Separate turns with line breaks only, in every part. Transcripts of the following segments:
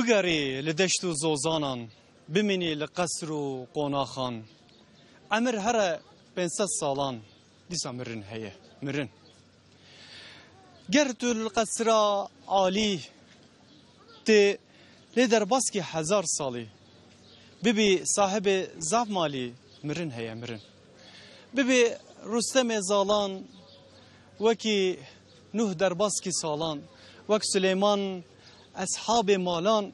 بگری لدشت و زوزانان بمینی لقصر و قوناخان عمر هر 500 سالان دیسا مرن هیه مرن گرتو القصر عالی تی لیدر باسکی 1000 سالی ببی صاحب زاف مالی مرن هیه مرن ببی رستم زالان وکی نوح در باسکی سالان وک سلیمان اصحاب مالان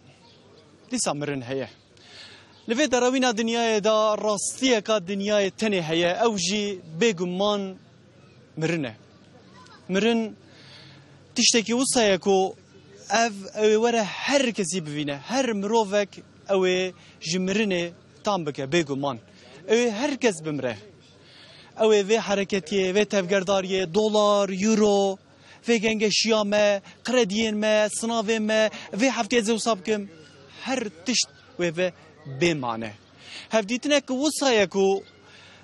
دیسا مرن هیه لفه دراوینا دنیای دا راستیه که دنیای تنه هیه او جی بگمان مرنه مرن تشتکی وصایه که او وره هر کسی ببینه هر مروفک او جمرنه تام بکه بگمان او هر کس بمره او وی حرکتیه وی تفگرداریه دلار یورو وی گنگ شیامه قردین ما صناوه ما وی هفته زو سابکم هر تشت وی بمانه هفدیتنه که وصایه که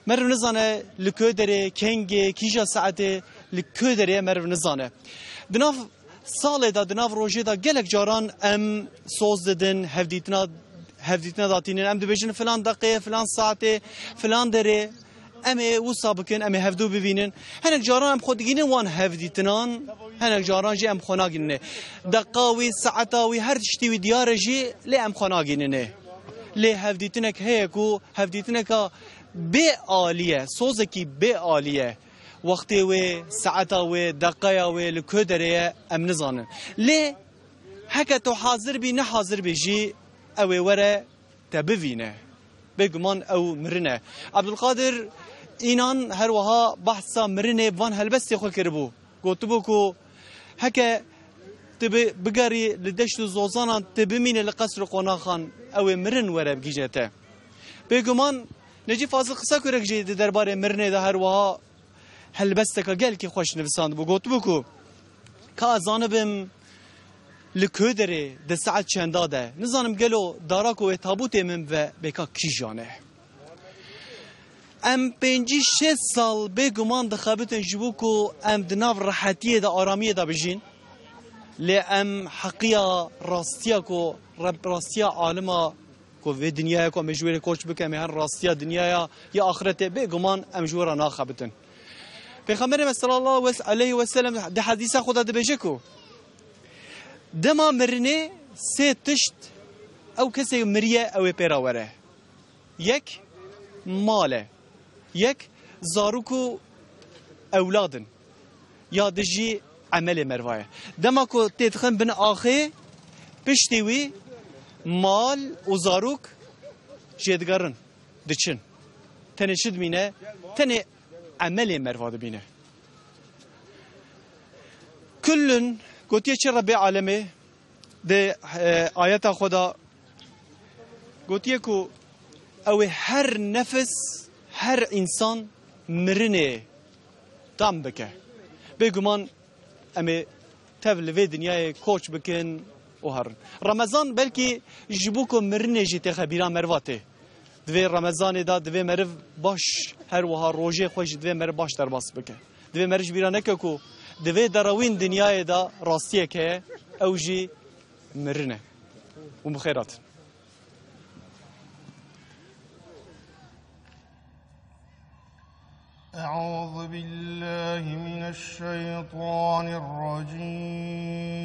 مرو نزانه لکو داره کنگه کیجا ساعته لکو داره مرو نزانه دناف ساله دا دناف روژه دا گلک جاران ام سوز ددن هفدیتنا داتینن ام دبیجن فلان دقیقه فلان ساعته فلان داره امه وصا بکن امه هفدو ببینن هنک جاران ام خود گینن وان هفدیتنان هنک جاران جی ام خونا گیننه دقاوی ساعتاوی هر تشتیوی دیاره جی لی ام خونا گیننه لی هفدیتنک هیکو هفدیتنک بی عالیه سوزکی بی عالیه وقتی و ساعتا و دقیقه و لکودره ام نزانن لی هکا تو حاضر بی نه حاضر بی جی او وره تبوینه بگمان او مرنه عبدالقادر اینان هر وها بحثا مرنه وان هلبستی خو کربو گوتبو کو هکا تبي بقاري لدشت زوزانا تبمين لقصر قناخان او مرن وره بگیجته بگمان نجی فاضل قصه کرک جی درباره مرنه ده هر وها هلبستك قال كي خوش نفسان بو قلت بكو كازانبم لكودري د ساعت چنداده نزانم قالو داراكو تابوتي من و بكا كيجانه ام 5-6 سال بگمان دخابتن جبوكو ام دناف راحتيه دا آراميه دا بجين لي ام حقيا راستيا كو رب راستيا عالما كو في دنيا كو مجوري كوش بك ام هر راستيا دنيا يا اخرته بگمان ام جورا ناخابتن پیغمبر صلی الله علیه و سلم ده حدیث خدا ده بجه کو دما مرنه سه تشت او کسی مریه او پیراوره یک ماله یک زاروکو اولادن یا دجی عمل مروایه دما کو تدخن بن آخه پشتیوی مال و زاروک جدگرن دچن تنشد مینه تنه عمل مرفاد بینه كل قلت يا ربي عالمي ده آيات خدا قلت يكو او هر نفس هر انسان مرنه تام بكه بيقمان امي تبل في دنياي كوش بكن وهر رمضان بلكي جبوكو مرنه جيتي خبيرا مرواته دوی رمضان دا دوی مرف باش هر وها روزه خوش دوی مرف باش در باس بکه دوی مرش بیرانه که کو دوی دراوین دنیای دا راستیه که اوجی مرنه و بخیرات
أعوذ بالله من الشيطان الرجيم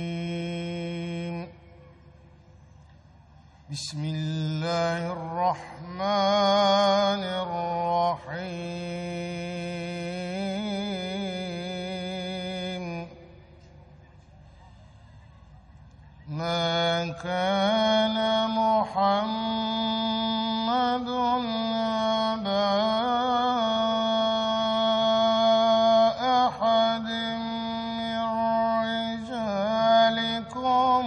بسم الله الرحمن الرحيم ما كان محمد أبا أحد من رجالكم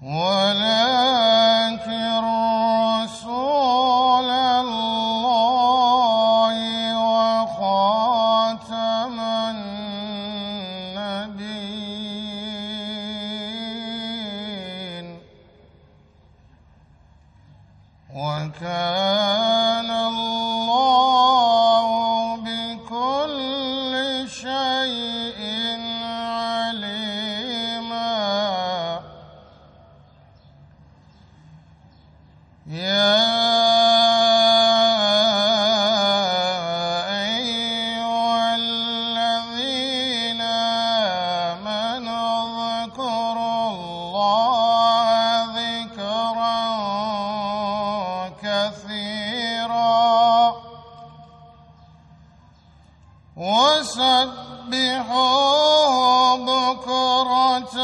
ولكن رسول الله وخاتم النبيين وكان الله شيء عليما يا أيها الذين آمنوا اذكروا الله ذكرا كثيرا وسبحوه بكرة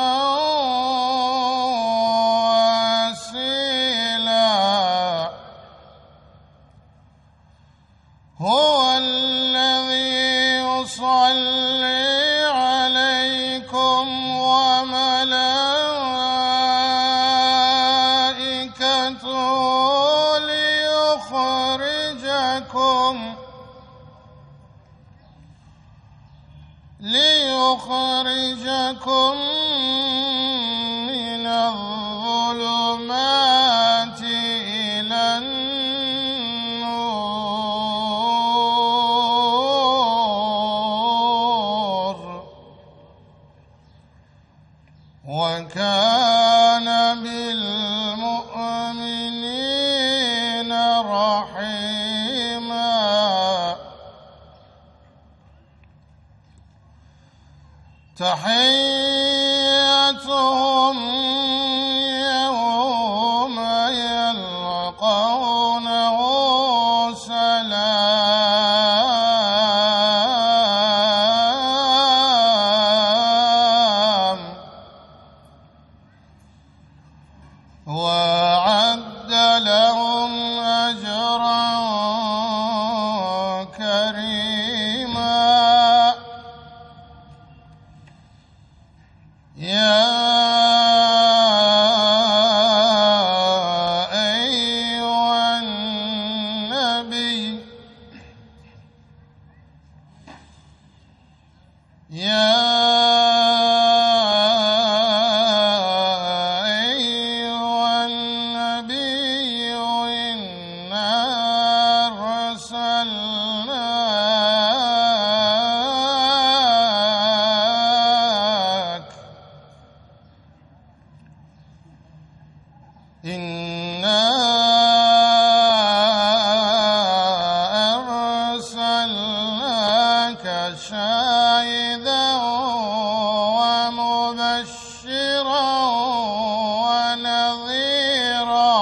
وأصيلا هو الذي يصلي عليكم وملائكته ليخرجكم من الظلمات إلى النور وكان بالمؤمنين رحيما تحيتهم يوم يلقونه سلام وأعد لهم أجرا كريما يا أيها النبي إنا أرسلناك شاهدا ومبشرا ونذيرا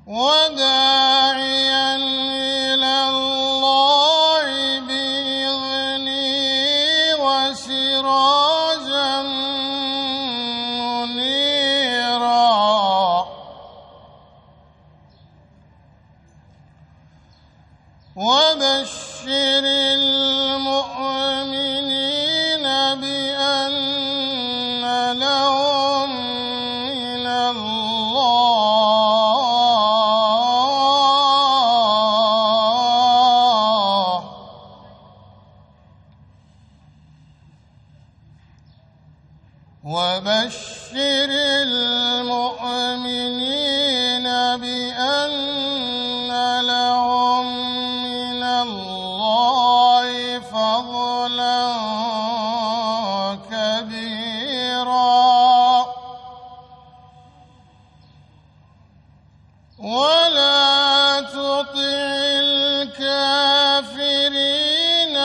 وداعيا إلى الله بإذنه وسراجا منيرا وبشر المؤمنين بأن لهم من الله وبشر المؤمنين بأن لهم من الله فضلا كبيرا ولا تطع الكافرين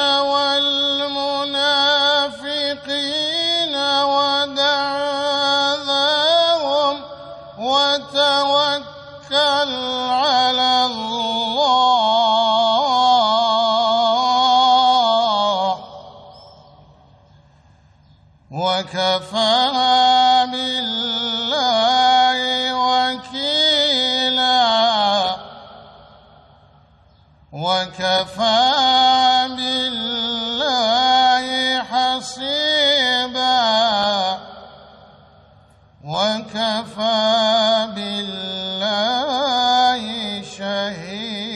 والمنافقين ودع أذاهم وتوكل على الله وكفى بالله وكيلا وكفى بالله حسيبا وكفى بالله شهيدا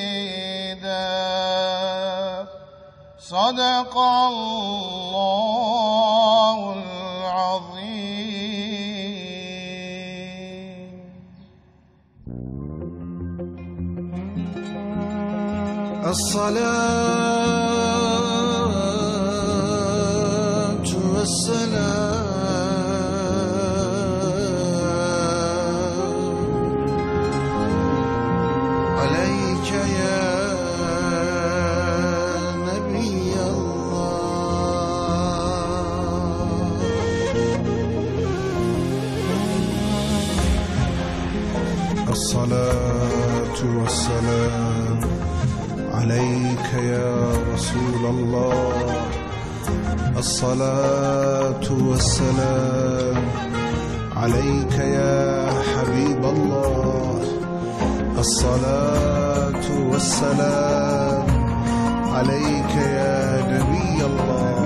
صدق الله العظيم الصلاة والسلام عليك يا نبي الله الصلاة والسلام عليك يا رسول الله الصلاة والسلام عليك يا حبيب الله الصلاة والسلام عليك يا نبي الله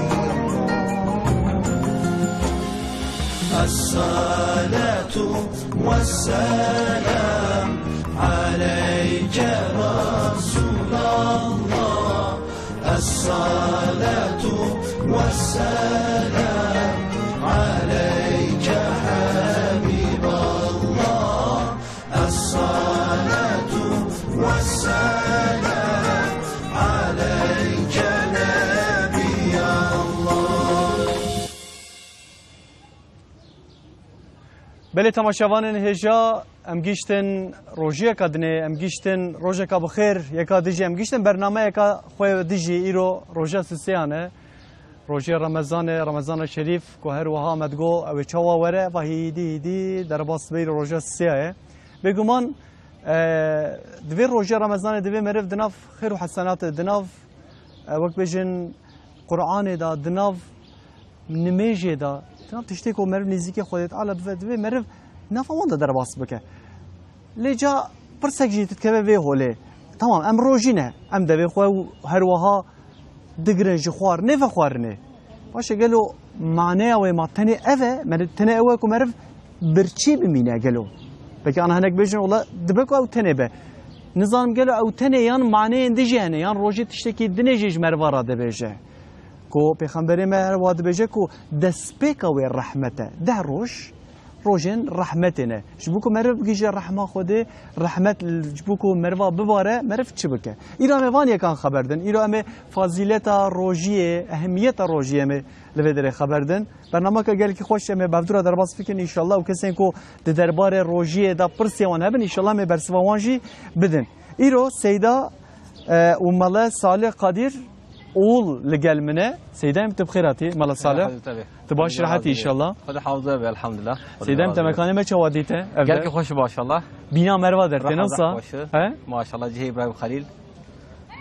الصلاة والسلام عليك رسول الله الصلاة والسلام عليك حبيب الله الصلاة والسلام عليك نبي الله.
بله تماشاوان هجا ام گیشتن روژه کدنه ام گیشتن روژه کا بخیر یکا دیجی ام گیشتن برنامه یکا خوی دیجی ایرو روژه سیانه روژه رمضان شریف که هر وها مدگو او چوا وره و هیدی در باس بیر روژه سیاه بگمان دوی روژه رمضان دوی مرف دناف خیر و حسنات دناف وقت بجن قرآن دا دناف نمیجه دا دناف تشتی که مرف نزیکی خودت علا دوی مرف ناف وانده در باس بکه لجا پرسک جی تتکبه وی هوله تمام ام روژینه ام دوی خواه هر وها دگرن جی خوار نه و خوار نه باشه گلو معنی و ما تنی اوه من تنی اوه که مرف برچی بمینه گلو بکی آن هنک بیشن اولا دبکو او تنی به نظام گلو او تنی یان معنی اندیجه هنه یان روژی تشتکی دنیجیش مروارا دبیجه کو پیغمبری مروارا دبیجه کو دسپیکا و رحمته ده روش روجن رحمتنا جبوكو مرف بيجي رحمه خوده رحمت جبوكو مروا بباره مرف چه بكه ایرا میوان یکان خبردن ایرا ام فضیلت روجیه اهمیت روجیه ام لودر خبردن برنامه که گل کی خوش ام بودرا در باس فکر ان شاء الله و کسین کو د دربار روجیه دا پرسیوان هبن ان شاء الله م برسوانجی بدن ایرو سیدا و ملا صالح قادر اول لقال منه سيدان بخيراتي مال صالح تباش راحتي ان شاء الله
خد حافظه الحمد لله
سيدان انت مكاني ما تشواديته
قالك خوش ما شاء الله
بينا مروه درتي نصا
ما شاء الله جهي ابراهيم خليل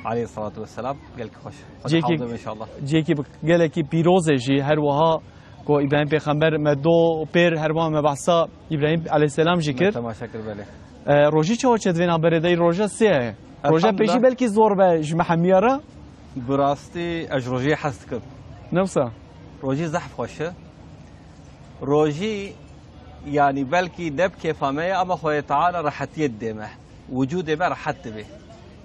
عليه الصلاه والسلام قالك خوش
جيكي ان شاء الله جيكي قالك بيروز جي هر وها كو ابراهيم پیغمبر مدو بير هر وها مبعثا ابراهيم عليه السلام ذكر
تمام شكر بله
روجي چو چدوینا برده روجا سه روجا پیشی بلکی زور به جمحمیاره
براستي اجروجي حست كر
نفسه
روجي زحف خوشه روجي يعني بلكي نبكي فمايا اما خويا تعالى راحت يدمه وجوده به راحت به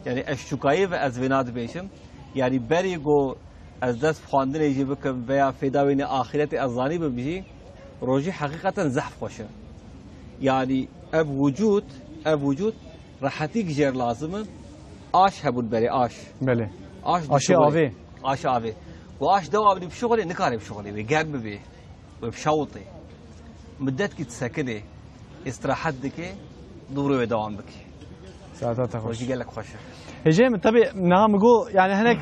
يعني الشكايه و ازوینات بيشم يعني بريغو از دست خواندن يجي بكم بيا فداوين اخرت ازاني بيجي روجي حقيقه زحف خوشه يعني اب وجود راحتي جير لازم آش هبون بري آش
بله
آش
آوی
آش آوی و آش دوا بدي بشغلي نكاري بشغلي ويقرب به وبشوطي مدت كي تسكني استراحت دكي دوري ودوام بك
ساعات خوش
روجي قال لك خوش
هجي متبع نعم جو يعني هناك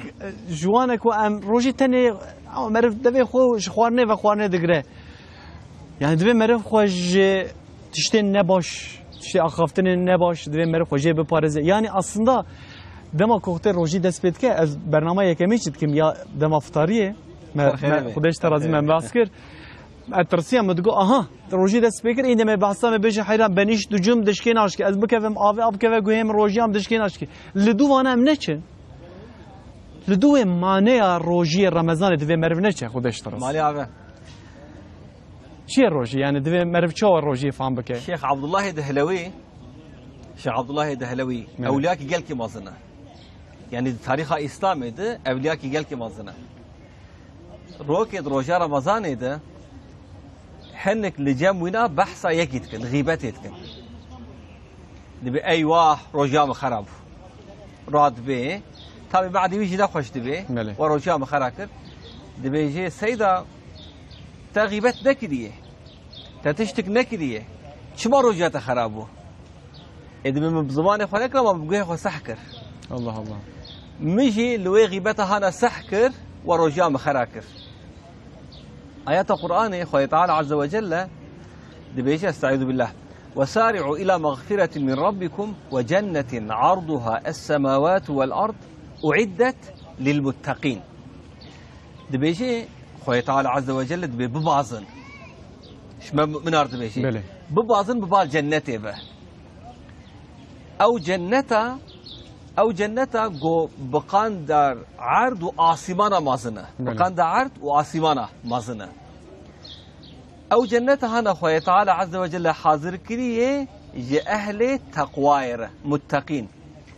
جوانك وام روجي تاني مرف دبي خو خوارنه و خوارنه دگره يعني دبي مرف خوش تشتين نباش تشتي اخافتن نباش دبي مرف خوجه بپارزه يعني aslında دما کوختر روجی دست پید که از برنامه یکمی چید که یا دما افطاریه خودش ترازی من بحث کرد اترسیم مدگو آها روجی دست پید این دم بحثا میشه حیران بنیش دو جم دشکین آش که از بکویم آب که گویم روجی هم دشکین آش که لدو وانا ام نچه لدو معنی روجی رمضان دوی مرو نچه خودش تراز
مالی آبه
چیه روجی یعنی دوی مرو چه روجی فهم بکه
شیخ عبدالله دهلوی اولیاء قال کی مازنه يعني تاريخ إسلام ده أولياء كي قال كي مازنا روكيد روجا رمضان ده حنك لجام وينا بحثا يكيد كن غيبات يتكن نبي أيوه روجا مخرب راد به تابي بعد يجي دا خوش دبي
بله.
وروجا مخراكر دبي جي سيدا تغيبت نكديه تتشتك نكديه شما روجات خرابو إذا من بزمان خلك ما بقيه خو سحكر
الله الله
مجي لوي غيبتها أنا سحكر وروجا مخراكر آيات القرآن خوي تعالى عز وجل دبيش استعيذ بالله وسارعوا إلى مغفرة من ربكم وجنة عرضها السماوات والأرض أعدت للمتقين دبيشي خوي تعالى عز وجل دبي ببعضن شما من أرض دبيشي
بله
ببعضن ببال جنته به أو جنة جو بقان دار عرض وآسمانة مازنة بقان دار عرض وآسمانة مازنة أو جنة هنا خوي تعالى عز وجل حاضر كريه جي أهل تقوائر متقين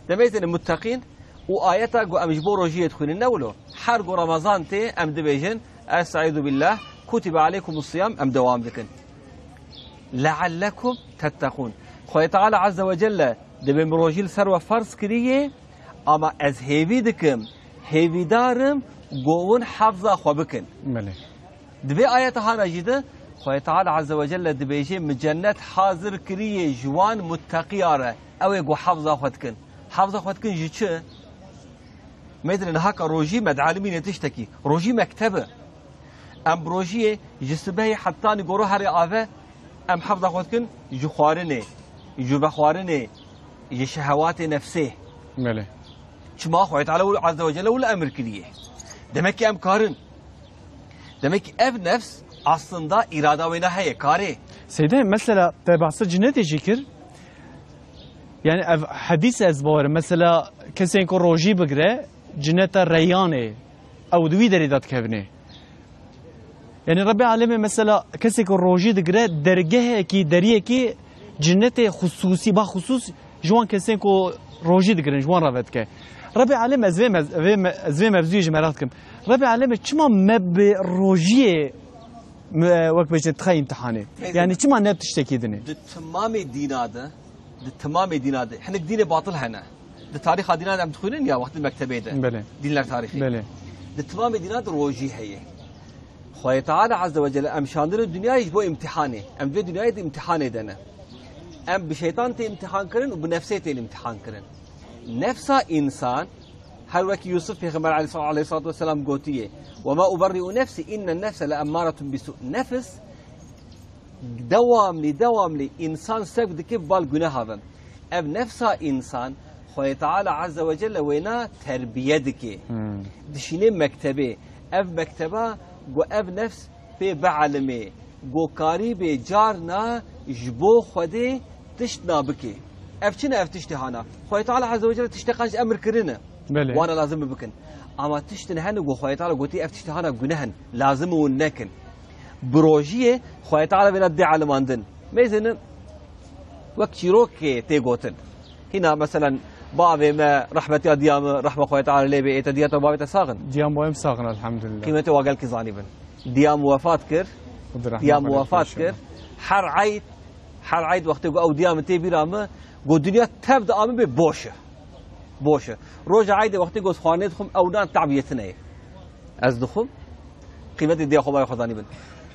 دميزن المتقين وآياتا جو أمجبور وجيه يدخلين نولو حرق رمضان تي أم دبيجن أستعيذ بالله كتب عليكم الصيام أم دوام ذكن لعلكم تتقون خوي تعالى عز وجل دبي مروجيل سروا فرض كريه اما از هيفي دكم هيفي دارم جوون حفظه خو بكن
بله
دبي آيات هانا جده خوي تعالى عز وجل دبي جي مجنت حاضر كريه جوان متقياره او يقو حفظه خدكن حفظه خدكن جي چه مدرن هكا روجي مدعالمين تشتكي روجي مكتبه ام بروجي جسبه حتى نقولوا هري آفه ام حفظه خدكن جو خوارنه جو بخوارنه يجي شهوات نفسه
بله
شما خوي تعالى عز وجل ولا امر كليه demek ام كارن demek ev nefs aslında irada ve nahiye kare
سيدي مثلا تبعصر جنتي جيكر يعني حديث ازبار مثلا كسين كو روجي بقرا جنتا ريانه او دوي دريدات كبنه يعني ربي علمه مثلا كسين كو روجي دقرا درجه كي دريه كي جنته خصوصي بخصوص جوان كسين كو روجي دقرن جوان رابطك ربي علم ازوي مبزوي جمراتكم ربي علم چما مب روجي وقت بيجي تخي امتحاني يعني چما نب تشتكيدني
تمام ديناده تمام ديناده احنا دين باطل هنا تاريخ ديناده عم تدخلين يا وقت المكتبه ده
بله
دين التاريخي
بله
تمام ديناده روجي هي خوي تعالى عز وجل ام شاندر الدنيا يجبو امتحاني ام في دنيا امتحاني دنا ام بشيطان تي امتحان كرن وبنفسه تي امتحان كرن نفسا انسان هل وكي يوسف في خبر عليه الصلاه والسلام قوتيه وما ابرئ نفسي ان النفس لاماره بسوء نفس دوام لي انسان سبد كيف بالجناح هذا اب نفسا انسان خوي تعالى عز وجل وينا تربيتك دشيني مكتبه اب مكتبه جو اب نفس في بعلمه جو كاري بجارنا جبو خدي تشتنا بكي افتشنا افتشتي هانا خوي تعالى عز وجل تشتقنش امر كرنا
بله
وانا لازم بكن اما تشتن هن جو خوي تعالى قوتي افتشتي هانا جنهن لازم ونكن بروجيه خوي تعالى بندي على ماندن ميزن وقت شيروكي تي قوتن هنا مثلا بابي ما رحمتي ديام رحمه خوي تعالى لي بي تديته بابي تساغن
ديام بايم ساغن الحمد لله
قيمته وقال كي زانبن ديام وفات كر ديام وفات كر حر عيد وقت او ديام تي بيرامه قو دنيا تبدا امن بوشه روج عيد وقت قو خانه دخم او دان تعبيتنا از دخم قيمتي دي اخو خداني بن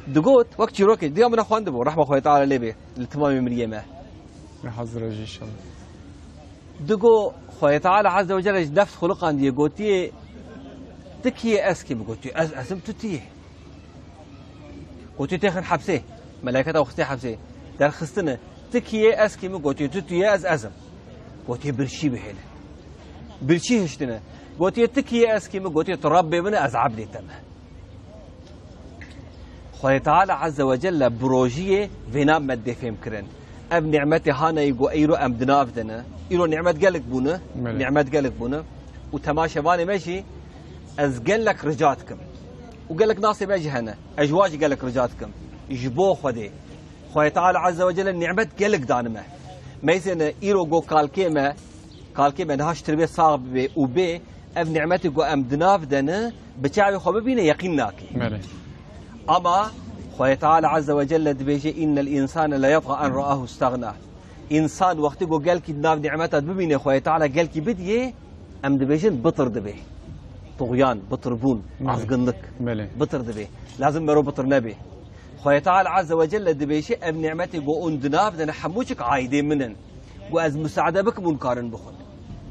دقوت وقت شروكي ديام انا خوان دبو رحمه خوي تعالى لي بي التمام مريه ما
حظر ان شاء الله
دقو خوي تعالى عز وجل نفس خلقان دي قوتي تكي اسكي بقوتي اسم تتيه قوتي تاخن حبسه ملائكته وختي حبسه در خستنه تكي اسكي قوتي تتيه ازم قوتي برشي بهله برشي هشتنه قوتي تكي اسكي قوتي تربي من ازعب لي تمه خوي تعالى عز وجل بروجيه فينام مد فهم كرن اب نعمتي هانا يقو ايرو ام دناف دنا ايرو نعمت قالك بونا نعمت قالك بونا وتماشى باني ماشي از قالك رجاتكم وقالك ناصي باجي هنا اجواج قالك رجاتكم جبو خدي خوي تعالى عز وجل النعمت قالك دانمه ميسن ايرو جو كالكيما نهاش تربيه صعب وبي اب نعمتي جو ام دناف دنا بتاعي خو بينا يقيناكي اما خوي تعالى عز وجل دبيجي ان الانسان لا يطغى ان راه استغنى انسان وقت جو قالك دناف نعمته ببينه خوي تعالى قالك بديه ام دبيجن بطر دبي طغيان بطر بون عزقنك بطر دبي لازم مرو بطر نبي خويا تعالى عز وجل دبيشي ام نعمتي جو اندناف دنا حموشك عايدين منن واز مساعده بك منكارن بخون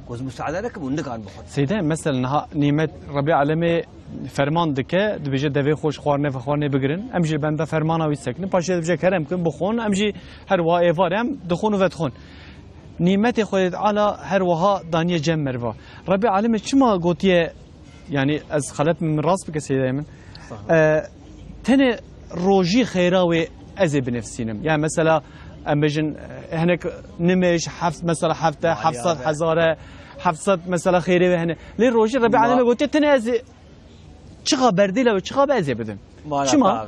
واز مساعده لك منكارن بخون
سيدا مثلا نعمت ربي علمي فرمان دکه دبیجه دوی خوش خوارنه و خوارنه بگیرن امجی بنده فرمانه ویسکنه پاشه دبیجه کرم کن بخون امجی هر وای وارم دخون و دخون نعمت خود علا هر وها دانیه جم مروا ربی علمه چما گوتیه يعني از خلت من راس بك سيدي من تاني روجي خيراوي ازي بنفسينم يعني مثلا امجن هناك نمش حفظ مثلا حفته حفصت حزاره حفصت مثلا خيري هنا ليه روجي ربي علمه قلت تاني ازي چقا برديله و چقا ازي بدم
چما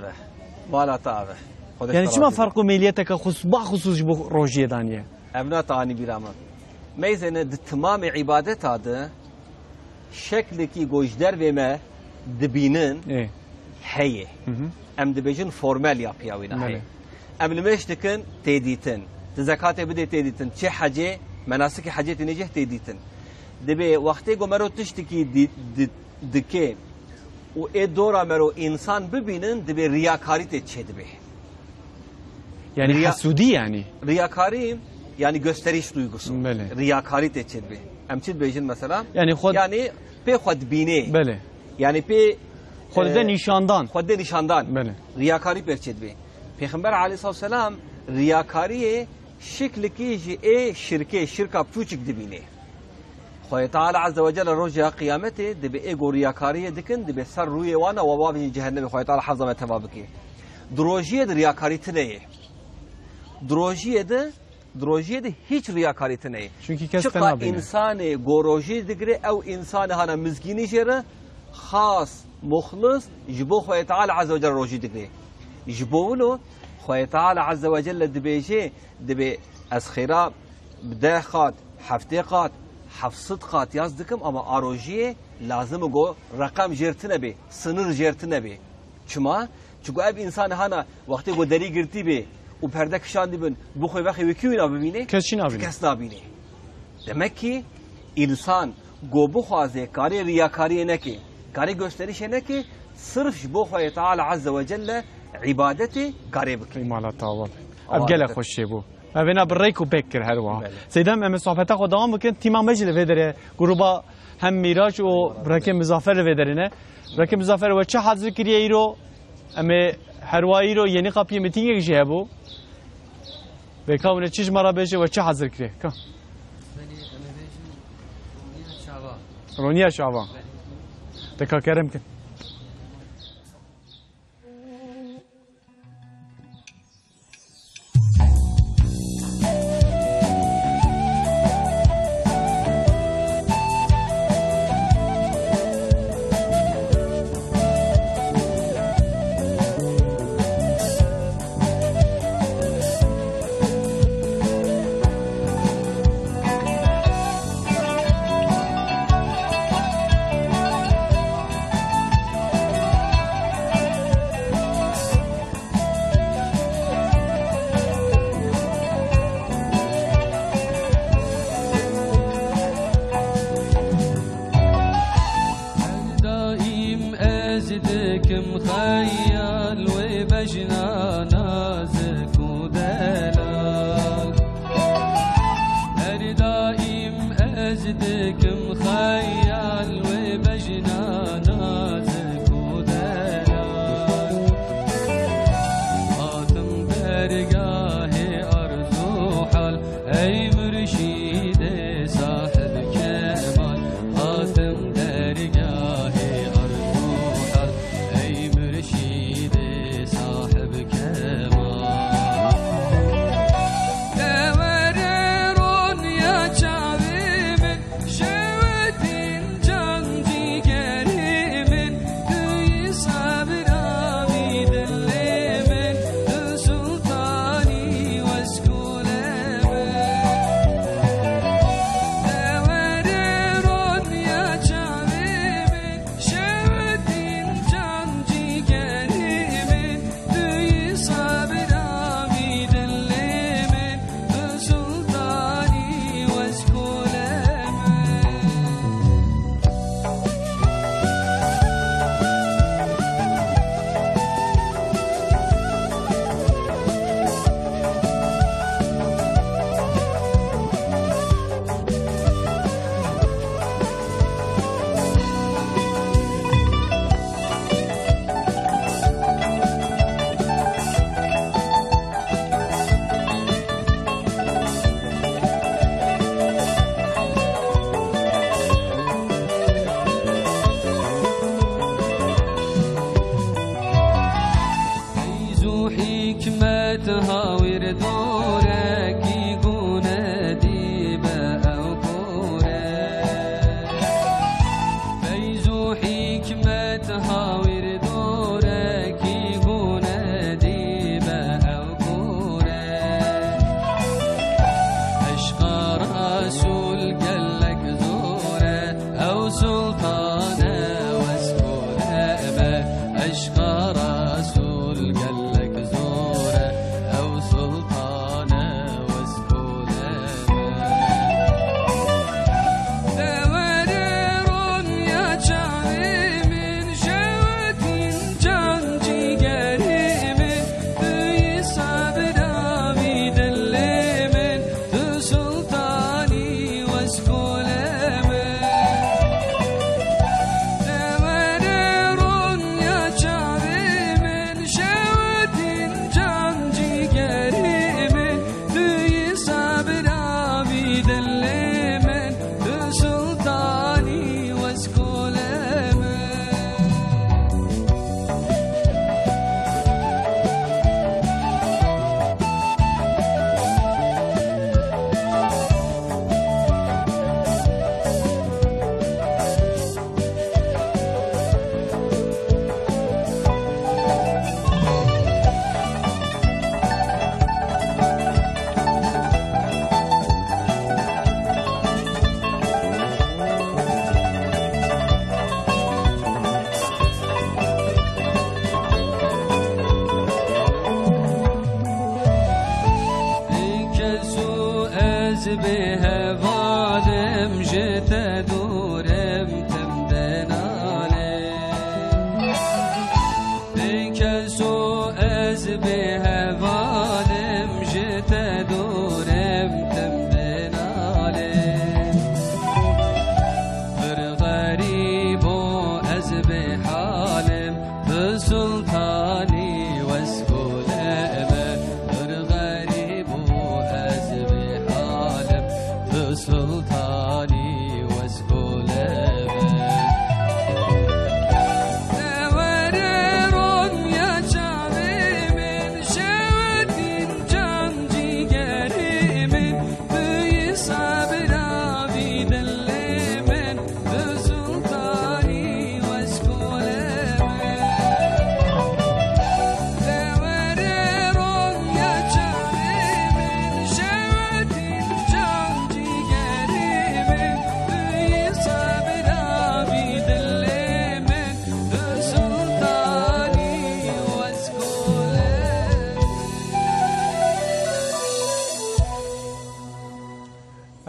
مالا تعبه
يعني چما فرق ميليتك خصوص روجي دانيه
ابنا تاني بيرامن ميزن تمام عبادت هذا شكلكي گوشدر وما دبينن هي ام دبيجن فورمال يا بياوينا هي ام لمش تكن تيديتن تزكاته بدي تيديتن شي حاجه مناسك حاجه نجح تيديتن دبي وقتي گمرو تشتكي دكي و ادورا مرو انسان ببينن دبي رياكاري تشدبه
يعني حسودي يعني
رياكاري yani gösteriş duygusu. Riyakari teçhedbi. Emçid bejin mesela. Yani pe xwedbînê.
Bele.
Yani pe
xwedde nîşandan.
Xwedde nîşandan.
Bele.
Riyakari perçedbi. Peygamber aleyhisselam riyakariyê şeklekî ji ê şirkê şirka pûçik dibînê. Xwe Teala azze ve celle roja kıyametê dibe ego riyakariyê dikin dibe ser rûyê wan û wabî cehennemê Xwe Teala heza me teva bike. Drojiyê de riyakarî tune. Drojiyê de hiç riyakarî tune.
Çünkü kes fena bine.
İnsanê gorojî digire ew insanê hana mizgînî jêre xas muxlis ji bo Xwe Teala azze ve celle rojî digire. Ji bo wilo Xwe Teala azze ve celle dibêje dibe ez xêra bi deh qat heftê qat hefsıt qat yaz dikim ama arojiyê lazım go rakam jêrtine be sınır jêrtine be. Çima? Çünkü ev insan hana vakti go derî girtî be û perde kişan dibin bu xwe vexê wê kî nabîne? Kes nabîne. Demek ki insan go bixwaze karê riyakariyê neke, karê gösterişê neke, sırf ji bo Xwe Teala azze ve celle ibadetê karê bike.
Mala tawal. Ev gelek xweş bû. Evena birreyk û pek kir her wa. Seydem em sohbeta xwe dewam bikin tîma me jî li vê derê gruba hem Mîraç û Birekê Muzaffer li vê derê ne. Birekê Muzaffer we çi hazir kiriye îro em ê herwa îro yênî qapiyê mîtîngek jî hebû. Ve kavne çiş mara beje ve çi hazır kire. Ka. Roniya Şaban. Teka kerem kin.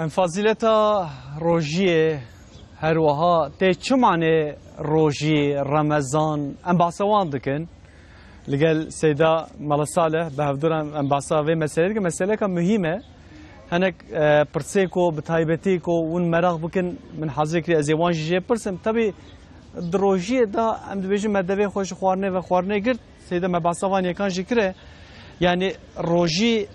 ام فضیلتا روژی هر وها تی چه معنی روژی رمضان ام باسوان دکن لقال سيدا مال صالح بهفدرم ام باساوي مسألة مهمة هناك برسيكو بتايبتيكو ون مراغ بكن من حظك ازيوان جي برسم تبي دروجي دا ام دبيجي مدبي خوش خوارنه و خوارنه قرد سيدا ما باسوان يكان جكره يعني روجي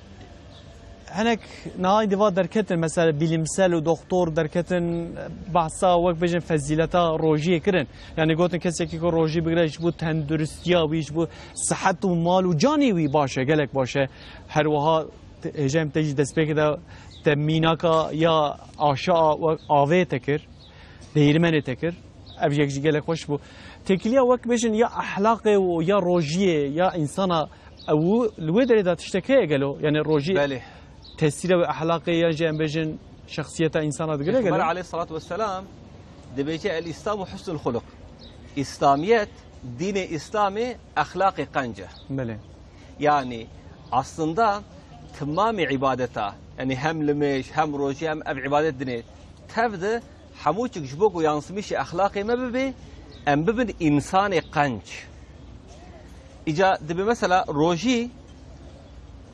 هناك نهاي ديفا دركتن مثلا بيلمسل ودكتور دركتن بحثا وقت بيجن فزيلتا روجي كرن يعني قلت كسي كي روجي بقراش بو تندرستيا ويش بو صحت ومال وجاني وي باشه قالك باشه هر وها هجم تجي دسبيك دا تميناكا يا عشاء آوي تكر ديرمن تكر ابيك جي قالك خوش بو تكليا وقت بيجن يا اخلاقي ويا روجيه يا انسانا او الودر اذا تشتكي قالوا يعني روجي
بالي
تسيره واخلاقيه جنب بيجن شخصيه انسان تقول
قال عليه الصلاه والسلام دبيجي الاسلام وحسن الخلق اسلاميات دين اسلامي اخلاقي قنجه
بله
يعني aslında tamam ibadeta yani hem lemiş hem roji hem ibadet dine tevde hamuçuk jbok yansımış ahlakı mebebi em bibin insani qanç İca dibi mesela roji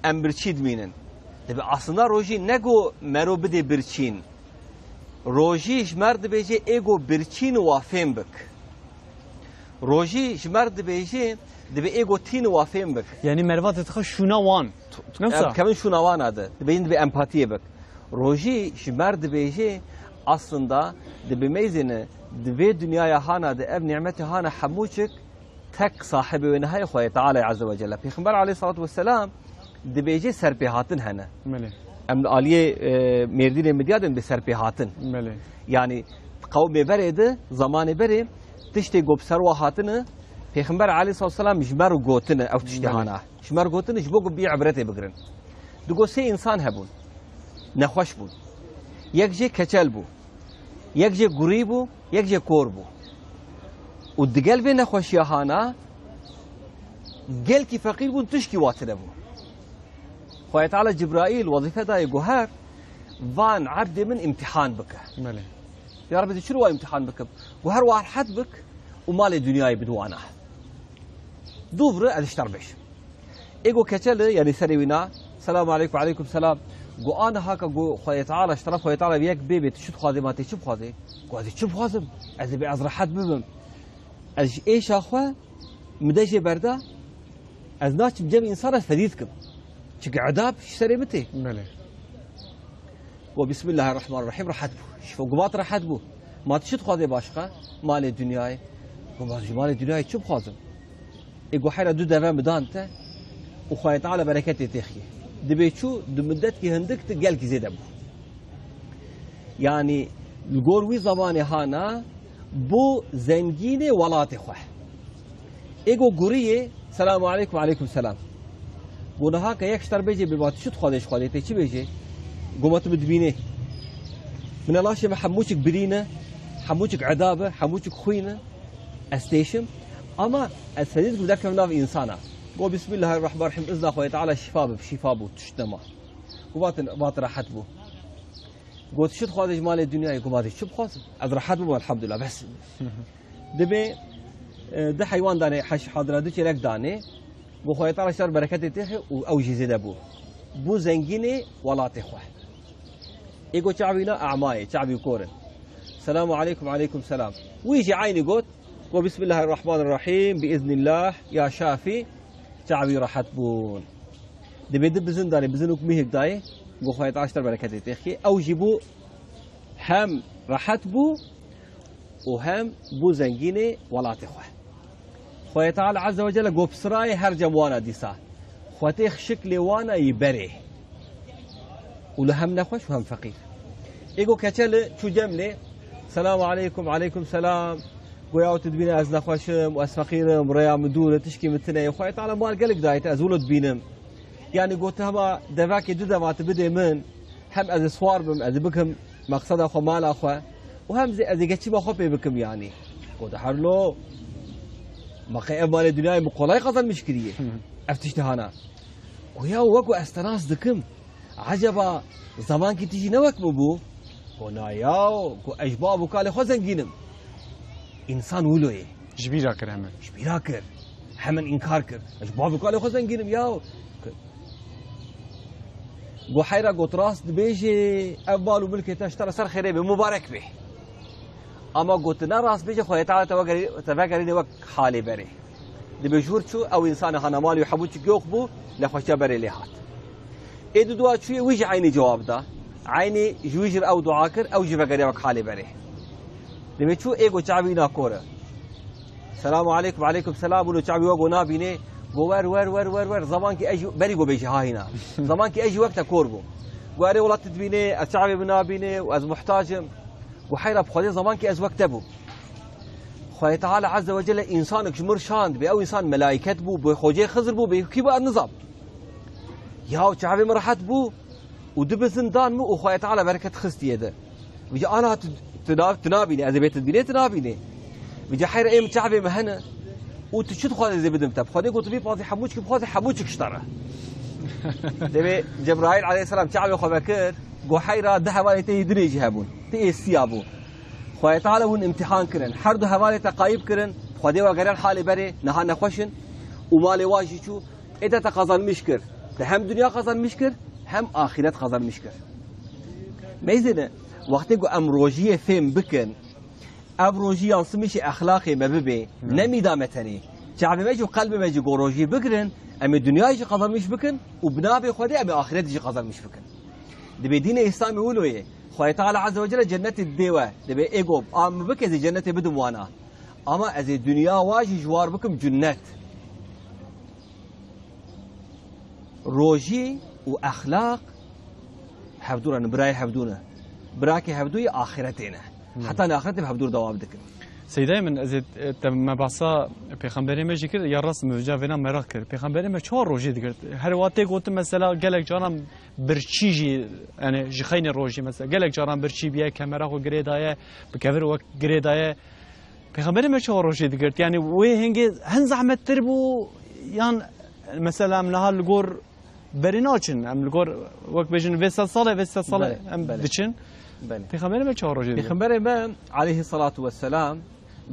em birçid minin dibi aslında roji nego mero bide birçin roji jmer dibece ego birçin wafem bik roji jmer dibece dibi ego tin wafem bik
yani mervat تخش شونا وان نفسه
كمان شو نوان هذا دبين دبي امباتيه بك روجي شمر دبيجي aslında dibi meyzine dibi dünyaya hana de ev nimeti hana hamuçuk tek sahibi ve nihayet Huve Teala azze ve celle Peygamber aleyhissalatu vesselam dibeci serpihatın hana em aliye merdine midyadın bir serpihatın yani kavme beredi zamanı beri tişte gobserwa hatını Peygamber aleyhissalatu vesselam jmer gotine ev tişte hana jmer gotine jbog bi ibrete bigrin dugo se insan hebun nexweş bun yek jê keçel bû yek jê gurî bû yek jê kor bû û di gel vê nexweşiya hana gelkî feqîr bûn tişkî watine bû Xwe Teala Cibraîl wezîfe daye guher van ebdê min imtîhan bike ya Rabbi çi wa imtîhan bikim guher wa rehet bik û malê dunyayê bidwana dû vir ez işter beş ego keçel yani serê wî na selamu aleykum aleykum selam گو آن ها که گو خدای تعالی اشترا خدای تعالی بیک بیت شد خواهی ماتی چه بخوادی گو ازی چه بخوازم ازی به از راحت ببم از ایش آخوا مدیجی بردا از ناچم جمع انسان فدید کم چه عذاب سری متی
بله
و بسم الله الرحمن الرحیم راحت بو شفا گوات راحت بو ماتی شد خواهی باشقا مال دنیای گو مال دنیای چه بخوازم ایگو حیلا دو دوام بدانته و خدای تعالی برکتی تخیه دبيتشو دمدت كي هندك تقال كي زيد ابو يعني الجوروي زماني هانا بو زنجيني ولاتي خوح ايجو غوريه السلام عليكم وعليكم السلام بونا هكا يكشتر بيجي ببات شو تخادش خاديتي چي بيجي قومت بدبينه من الله شي حموشك برينه حموشك عذابه حموشك خوينه استيشم اما السديد بدك مناف انسانه قو بسم الله الرحمن الرحيم إذن أخوة تعالى شفاء بو تشتما وبات راحت بو قو تشد خواهد مال الدنيا يقول ماذا شو بخواهد أذ راحت بو الحمد لله بس دبي ده حيوان داني حش حاضر دوش لك داني قو خواه تعالى شر بركات تيخي أو جزيدة بو زنجيني ولا تخوه إيقو شعبينا أعماي شعبي كورن السلام عليكم وعليكم السلام ويجي عيني قوت وبسم الله الرحمن الرحيم بإذن الله يا شافي شعبي راحت بون دبي دب بزن داري بزنوك ميهك داي قو خواهي تعاشتر بركاتي تيخي أو جيبو هم راحت بو وهم بو زنجيني ولا تخوه خواهي تعالى عز وجل قو بسراي هر جموانا ديسا خواتيخ شكلي وانا يبري ولهم نخوش وهم فقير إيقو كتل شو جملي السلام عليكم وعليكم السلام قوياو تدبينا از نخوشم و از فقيرم ريا مدولة تشكي متنا يا خويا تعالى مال قلق دايت از ولد بينم يعني قلت هما دفاكي دو دفعت بدي من هم از سوار بم از بكم مقصد اخو مال اخو وهم زي از قتشي باخو بكم يعني قلت حرلو ما خي مال الدنيا مقولاي قضل مشكلية افتشتهانا قوياو وقو استناس دكم عجبا زمان كي تيجي نوك مبو هنايا كو أجباب وكالي خو زنجينم إنسان ولوي
جبيرا كر همن
جبيرا كر همن إنكار كر أجباب وكالي خو زنجينم ياو قو حيرا قو تراس دبيجي أبالو ملكي تشترى سر خيري مبارك به أما قلت نراس بيجي خويا تعالى تفكريني وقت حالي بري دبيجور شو أو إنسان هنا مالي يحبوش يوقبو لخوشة بري ليهات إيدو دعاء شوية ويجي عيني جواب ده عيني جويجر أو دعاكر أو جفكري وقت حالي بري دبيجو إيجو شعبي ناكورة السلام عليكم وعليكم السلام ولو شعبي وقو نابيني قو ور زمان كي أجي بري قو بيجي هاينا زمان كي أجي وقت كوربو قو أري ولا تدبيني الشعبي بنابيني وأز محتاجم وحيرة بخوالي زمان كي أز وقت بو خوالي تعالى عز وجل إنسانك شمر شاند بي أو إنسان ملايكت بو بخوجي خزر بو بي بقى النظام ياو شعبي مرحت بو ودب زندان مو وخوالي تعالى بركة خستي يده بيجي أنا تنابيني إذا بيت تبيني تنابيني بيجي حيرة إيه شعبي مهنا وتشد خوالي زي بدم تب خوالي قلت بي بخوالي حموشك بخوالي حموشك اشترى دبي جبرائيل عليه السلام شعبي خو بكر قو حيرة ده هوالي تيدري جهبون تيسيابو خويا تعالى ون امتحان كرن حردو هوالي تقايب كرن خدي وغير الحال بري نهانا خوشن ومالي واجي شو اذا تقزن مشكر هم دنيا قزن مشكر هم اخرت قزن مشكر ميزنا وقت قو امروجيه فهم بكن امروجيه سمشي اخلاقي ما ببي نمي دامتني شعب ماجي وقلب ماجي قروجي بكرن ام الدنيا يجي قزن مش بكن وبنابي خدي ام اخرت يجي قزن مش بكن دبي دين الاسلام يقولوا ايه خويا تعالى عز وجل جنة الديوة دبي إيجوب أم بك إذا جنة بدم وانا أما إذا الدنيا واجي جوار بكم جنة روجي وأخلاق حفدونا براي حفدونا براكي حفدوي آخرتنا حتى أنا آخرتي بحفدور دوام دكن
سيداي من أزيد ما بعصا بيخمبري ما جيكر يا رسم مجافنا مراكر بيخمبري ما شو روجي دكر هر وقت قلت مثلا قالك جانا برشيجي يعني جخين روجي مثلا قالك جانا برشي بيا كاميرا هو جريدايا بكفر وقت جريدايا بيخمبري ما شو روجي دكر يعني وهنجي هنزعمت تربو يعني مثلا من هالجور بريناتشن أم الجور وقت بيجن فيسا صلاة أم دشن بيخمبري ما شو روجي
بيخمبري ما عليه الصلاة والسلام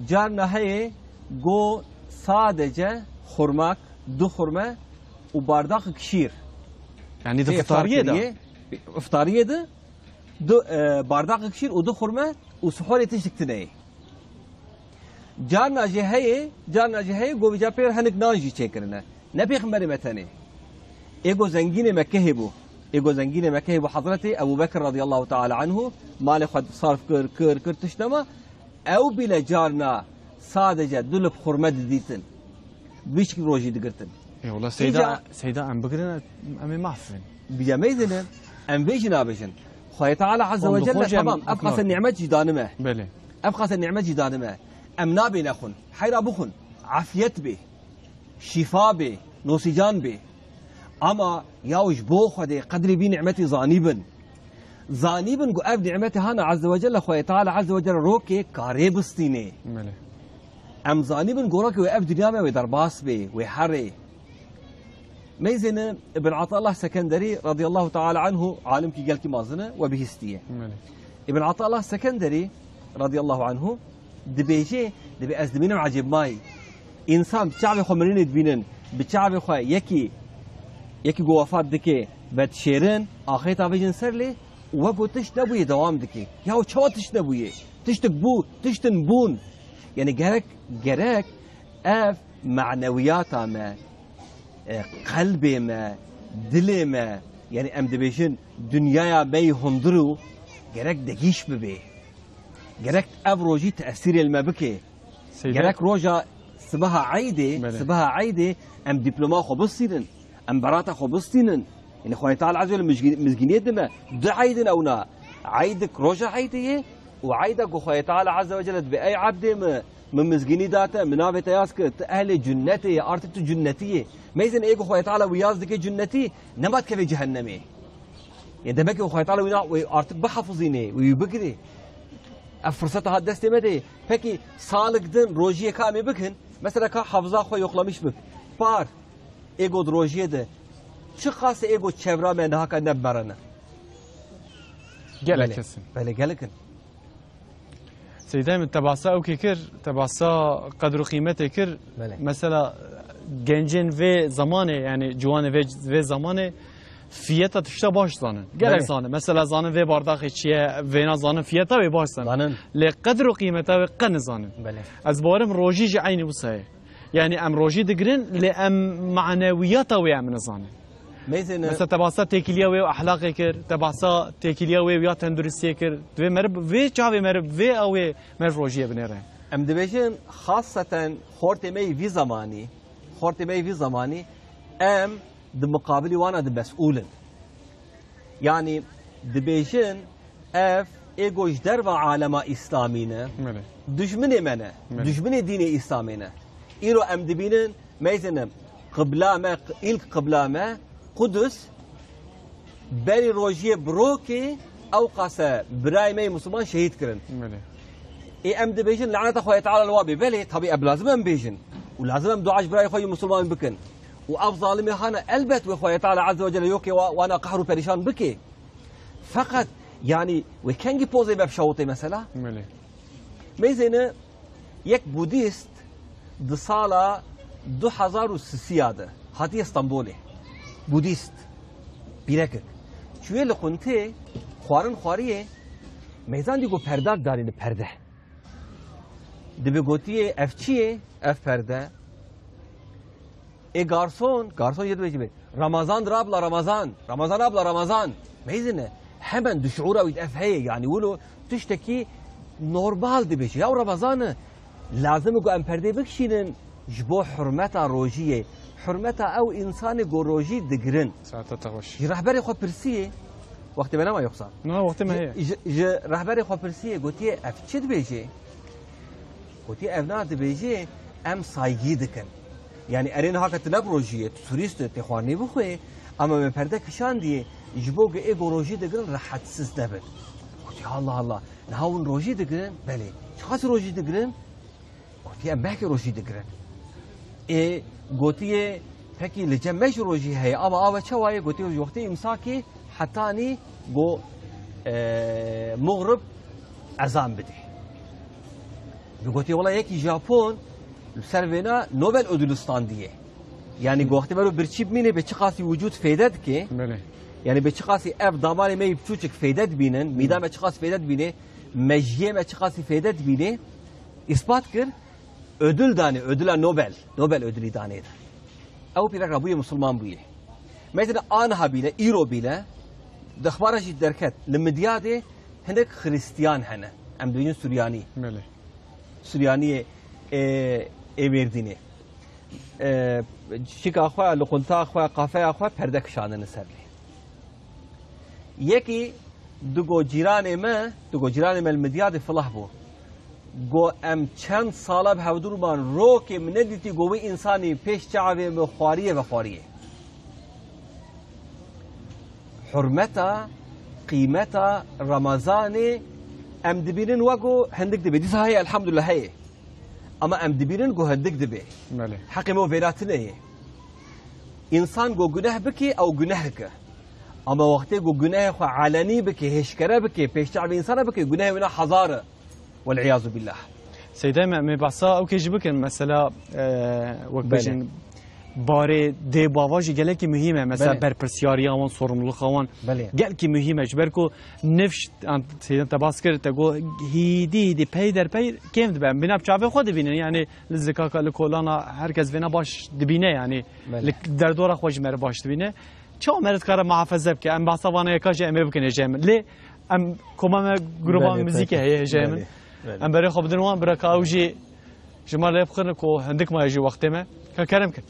جارنا هي جو صادجة خرماك دو خرمة وبارداق كشير
يعني ده فطارية ده
فطارية ده دو بارداق كشير ودو خرمة وسحوري تشتك تناي جارنا جهية جو بجا بير هنك نانجي تشكرنا نبي خمري متاني إيجو زنجين مكهبو حضرتي أبو بكر رضي الله تعالى عنه مالي خد صارف كر تشتما أو بلا جارنا صادجة دلب خرمة ديتن بيش روجي دقرتن
إيه والله سيدا أم بقرنا أمي معفن
بجميزنا أم بيجنا بيجن خويا تعالى عز وجل تمام أبقى النعمة جدانمه
بله
أبقى النعمة جدانمه أم نابي نخن حيرا بخن عافيت به شفاء به نوسجان به أما ياوش بو خدي قدري بي نعمتي زانيبن قو أب نعمتي هانا عز وجل خويا تعالى عز وجل روكي كاري بستيني
بله
أم زانيبن قو روكي وأب دنيا ما ويدرباس بي ويحري ميزن ابن عطاء الله سكندري رضي الله تعالى عنه عالم كي قال كي مازنه وبهستيه ابن عطاء الله سكندري رضي الله عنه دبيجي دبي أزدمينم عجب ماي إنسان بشعب خمرين دبينن بشعب خو يكي قو وفات دكي بتشيرن آخر تابجن سر لي وقو تشنبوي دوام دكي ياو چوا تشنبوي تشتكبو تشتنبون يعني جرك اف معنويات ما قلبي ما دلي ما يعني ام دبيشن دنيايا بي هندرو جرك دقيش ببي جرك اف روجي تأثير المبكي جرك روجا سبها عيدي ام دبلوما خو بصيرن ام براتا خو بصيرن يعني خويا تعالى عز وجل مزجنيت ما دعيدن اونا عيدك روجا عيدي وعيدك خويا تعالى عز وجل بأي عبد من مزجني داتا منابه تياسك اهل جنتي ارتت جنتيه ما يزن ايغو خويا تعالى ويازدك جنتي نمات كفي جهنمي يعني دمك خويا تعالى وينا ارتك بحفظيني ويبكري فرصتها دستمدي peki sağlıkdın rojiye kami bakın mesela ka hafıza koy yoklamış bak par ego rojiye de چه خاص ایگو چورا من ها کنه برنه
گله کسیم
بله گله کن
سیده من تبعصا او که کر تبعصا قدر و قیمت کر
بله.
مثلا گنجین و زمانه یعنی جوان و زمانه فیتا تشتا باش زانن گله
بله.
زانه مثلا زانه و بارداخی چیه و زانه فیتا و باش زانن
زانن.
لی قدر و قیمت و قن زانن
بله
از بارم روجی جعینی وسایه یعنی ام روجی دگرن لی ام معنویات و ام نزانه
میزنه
مثلا تبعصا تکیلیا و اخلاقی کر تبعصا تکیلیا و یا تندرستی کر و مرب و چاوی مرب و او مرب روجیه بنره
ام دبیجن خاصة خورتمي في زماني خورتمي في زماني ام دمقابل وانا دمسؤولن يعني دبيجن اف ايجوش درب عالم اسلامينا
مله
دجمن منه
مم.
دجمن دين اسلامينا ايرو ام دبينن ميزن قبلامه الك قبلامه قدس بري روجيه بروكي او قاسه برايمي مسلمان شهيد كرن
مله
ای ام دبیجن لعنت خواه تعالی الوابي بله طبيعي اب لازم ام بيجن ولازم ام دعاش براي خوي مسلمان بكن واب ظالمي هانا البت وخواه تعالى عز وجل يوكي وانا قهر وبريشان بكي فقط يعني وكانجي بوزي باب شوطي مثلا
مله
ميزينه يك بوديست دصالة 2003 هاتي اسطنبولي بوديست بيركك شوية لقنتي خوارن خواريه میزان دیگو پرده دارین پرده دبی گوتیه اف چیه اف پرده ای گارسون یه دوی رمضان درابلا رمضان ابلا رمضان میزنه همن دو شعور او اف هي يعني ولو تشتكي نورمال دبي یا رمضان لازم گو ام پرده بکشینن جبو حرمتا روجیه حرمتا او انسان گو روجی دگرن
ساعت تغوش
رهبری خو پرسیه وقتی بنا ما يخسر
نه وقتی ما هي
رهبری خو پرسیه گوتی اف چی دبیجه گوتی اف نه دبیجه ام سایگی دکن یعنی ارین ها که تلب روجیه توریست تخوانی بخوی اما من پرده کشان دیه جبو که ایگو روجی دگرن راحت سیز نبد گوتی الله نهاون روجی دگرن بله چخاص روجی دگرن گوتی ام بحکی روجی دگرن ای گوتی پکی لجمعش روجی هی اما آوه چه وایه گوتی وقتی امساکی حتانی گو مغرب اذان بده بگوتی والله یکی ژاپن سروینا نوبل ödülستان دیه یعنی گوختی برو برچیب مینه به چه خاصی وجود فیدت که
بله
یعنی به چه خاصی اف دامانی می بچوچک فیدت بینن میدان به چه خاصی فیدت بینه مجیه به چه خاصی فیدت بینه اثبات کر ödül دانه ödül نوبل ödülü دانه او پیرک ربوی مسلمان بویه مثلا آنها بینه ایرو بینه دخبارش درکت لمدیاده هندک خریستیان هنه ام دوین سوریانی
بله
سوریانی ایوردینه شیک آخوا لقنتا آخوا قافه آخوا پرده کشانه نسرلی یکی دوگو جیران ما المدیاد فلاح بو گو ام چند ساله به هودور من رو که من دیتی گوی انسانی پیش چعوه بخواریه حرمتا قيمتا رمضان ام دبيرن وگو هندك دبي دي هي الحمد لله هي اما ام دبيرن گو هندك دبي
بله
حقي مو فيراتنه انسان گو گناه بكي او گناهك اما وقتی گو گناه خو علني بكي هشكره بكي پیش تعب انسان بكي گناه ونا حضاره والعياذ بالله
سيدا ما بعصا او كيجي بكن مثلا وقت بجن باره دی باواجی گله کی مهمه مثلا
بله.
بر پرسیاری آن sorumluluk آن
بله.
گل کی مهمه جبرکو نفش سیدن تباس کرد تگو هیدی پی در پی کم دبن بنا بچاوه خود بینن یعنی لزکا کل کولانا هرکس وینا باش دبینه یعنی
بله.
در دور خوش مر باش دبینه چه مرد کار محافظه که ام بحثا وانه یکاش ام بکنه جام لی ام کما گروه
بله،
موزیک هی جام
بله، بله.
ام برای خود دنوان برای کاوجی جمال بخورن کو هندک ما یجی وقت ما کارم کن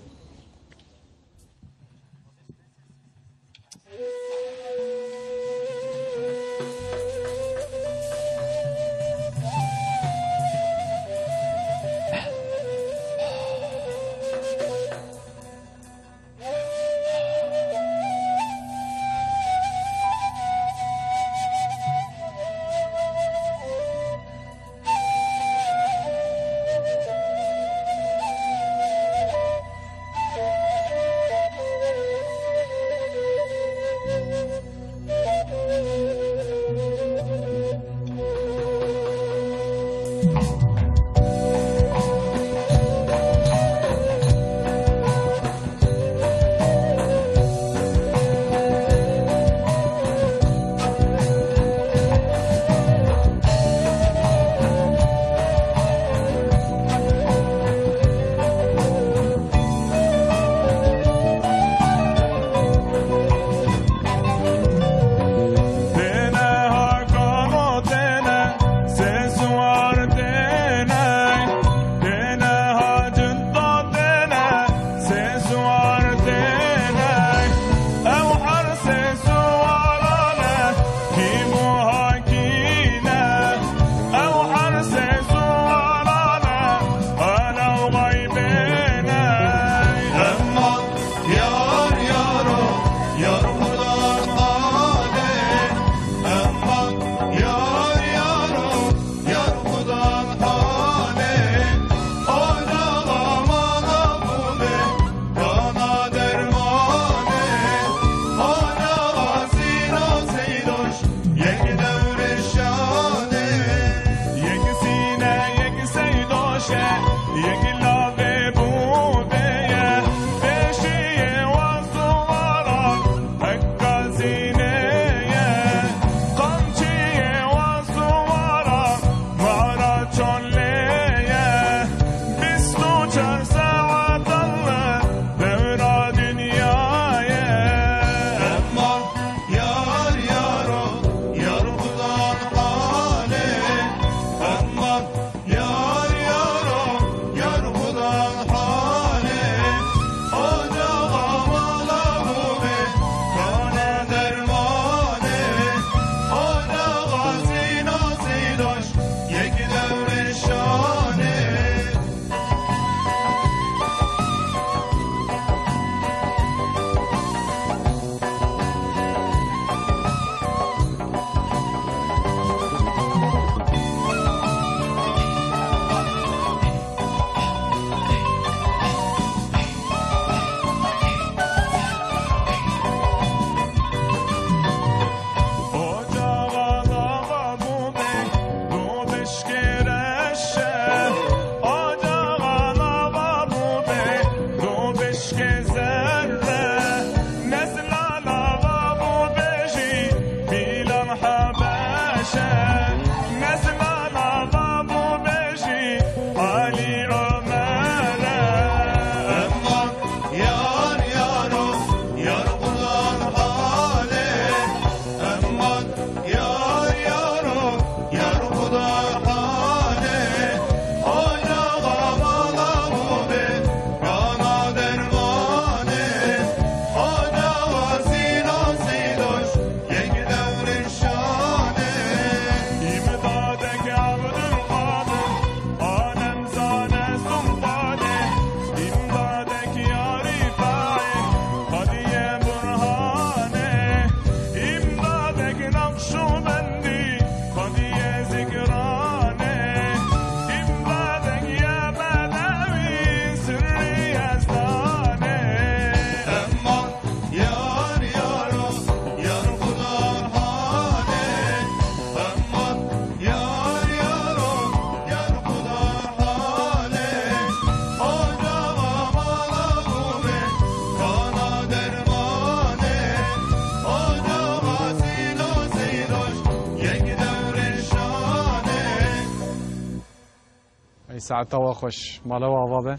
ساعت توا خوش مالا و آوابه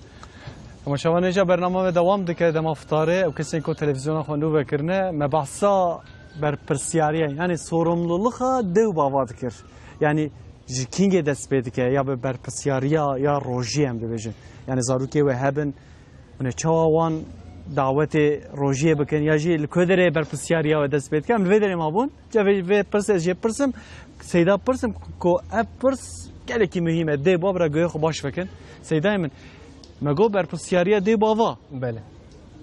اما شما نجا برنامه دوام دکه دم افطاره و کسی که تلویزیون خواندو بکرنه مبحثا بر پرسیاریه یعنی sorumluluğa دو باواد کر یعنی کینگ دست بید که یا بر پرسیاریا یا روژی هم ببیجن یعنی زاروکی و هبن من چاوان دعوت روژی بکن یا جی لکودره بر پرسیاریا و دست بید که هم ویدری ما بون جا وی پرس جی پرسم سیدا پرسم کو اپ پرس کلی کی مهمه دی باب را گوی خو باش فکن سیدا من مگو بر پرسیاریا دی باوا
بله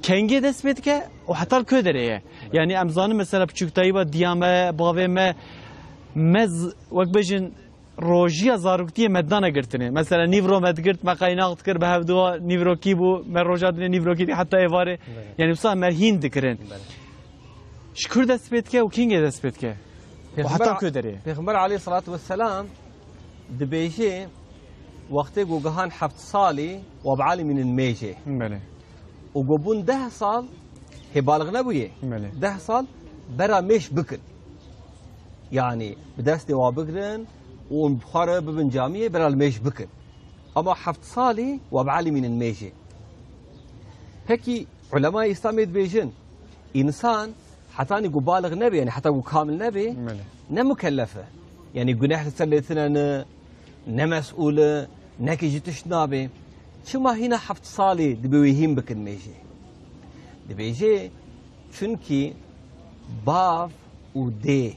کنگی دست بید که و حتی لکودره یعنی امزان مثلا بچوکتایی با دیامه باوه ما مز وقت بجن روژی زاروکتی مدانه گرتنه مثلا نیورو مدگرت مقایناقت کر به هفدوا نیورو کی بو مر روجات نیورو کی حتی ایواره یعنی بسا مرهین دکرن شکر دست بید که و کینگ دست بید که و حتی کدره
پیغمبر علیه الصلاة والسلام دبیجه وقتی گوگهان 7 سالی و بعالی من المیجه
بله
و گوبون 10 سال هی بالغ نبویه
بله
10 سال برا میش بکن يعني بدست وابقرن وبخاره ببن جامية برا الميش بكن أما 7 سالي وبعالي من الميجي هيك علماء الإسلام يدبيجن إنسان حتى يقول بالغ نبي يعني حتى يقول كامل نبي نمكلفة يعني جناح تسليتنا نمسؤولة نكي جتش نابي شو ما هنا 7 سالي دبيويهم بكن ميجي دبيجي چونكي باف ودي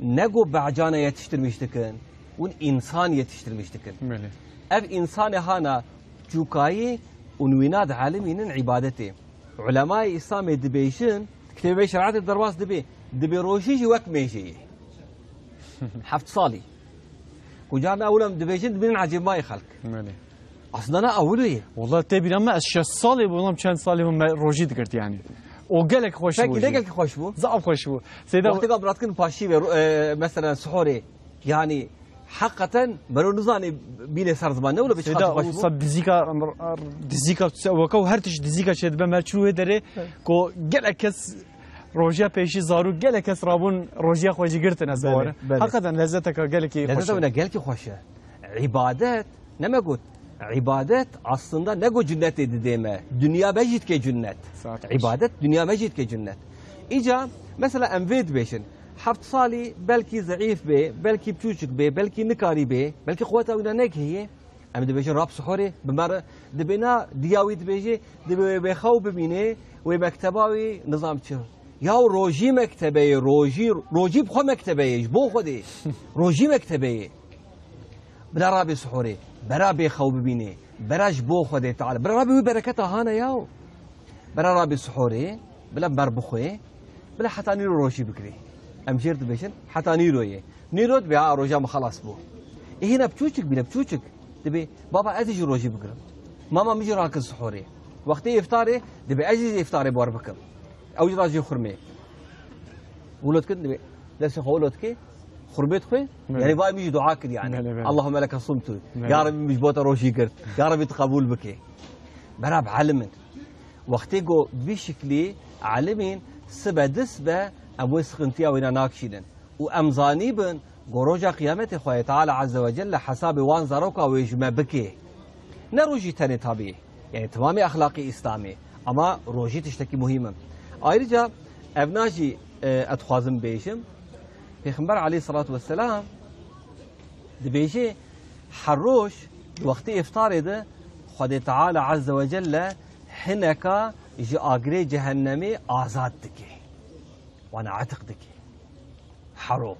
نگو بعجانه یتشترمیشتکن اون انسان یتشترمیشتکن اف انسان هانا جوکایی ونویناد عالمین عبادته علماء اسلام دبیشن كتابي شرعات الدرواز دبي روشيجي وك ميجي 7 سالي وجانا اولا دبيشن دبين عجب ما يخلق اصلا انا اولي
والله تبي لما 6 سالي والله كان سالي روجي دكرت يعني وقالك خوش بو
قالك خوش بو
زعف خوش بو سيدا
وقت قبل راتكن باشي مثلا سحوري يعني حقا برو نزاني بين سر زمان نولا بيش
سيدا وصد دزيكا وكو هرتش دزيكا شد بمالشو هدري كو جلكس روجيا بيشي زارو جلكس رابون روجيا خوجي قرتن ازواره حقا لذتك جلكي خوش
لذتك جلكي خوشه عبادات نما قلت عبادات aslında ne go cennet dediğime dünya mecid ke cennet ibadet dünya mecid ke cennet İca mesela emved beşin haft sali belki zayıf be belki küçük be belki nikari be belki kuvvete oynanek hiye em de beşin rab suhuri bimar dibina diyawi beji dibe be xaw bimine ve mektebawi nizam çı ya roji mektebe roji bxo mektebe bo xodi roji mektebe بلا رابي سحوري برابي خو ببيني براج بو خدي تعالى بلا رابي بركتها هانا ياو بلا رابي سحوري بلا مربخوي بلا حتى نيرو روشي بكري امشيرت بيشن حتى نيرو نيرو بيع روجا ما خلاص بو هنا بتشوشك بلا بتشوشك تبي بابا ازيج روجي بكرم ماما ميجي راكز سحوري وقتي افطاري تبي ازيج افطاري بور بكم او راجي خرمي ولدك تبي درس خولتك خربيت خوي يعني باي ميجي دعاء يعني اللهم لك صمت يا ربي مش بوتا روشي قرت يا ربي تقبول بك براب علمن وقتيجو بشكلي علمين سبا دسبا ابو سخنتيا وين ناكشيدن وامزاني بن جوروجا قيامته خوي تعالى عز وجل حساب وان زروكا ويجما بكي نروجي تاني طبيعي يعني تمامي اخلاقي اسلامي اما روجي تشتكي مهمه ايرجا ابناجي اتخازم بيشم پیغمبر علیه الصلاة والسلام دبیجه حروش وقتی افطار ده خود تعالی عز وجل حنکا جی آگری جهنمی آزاد دکی وانا عتق دکی حرو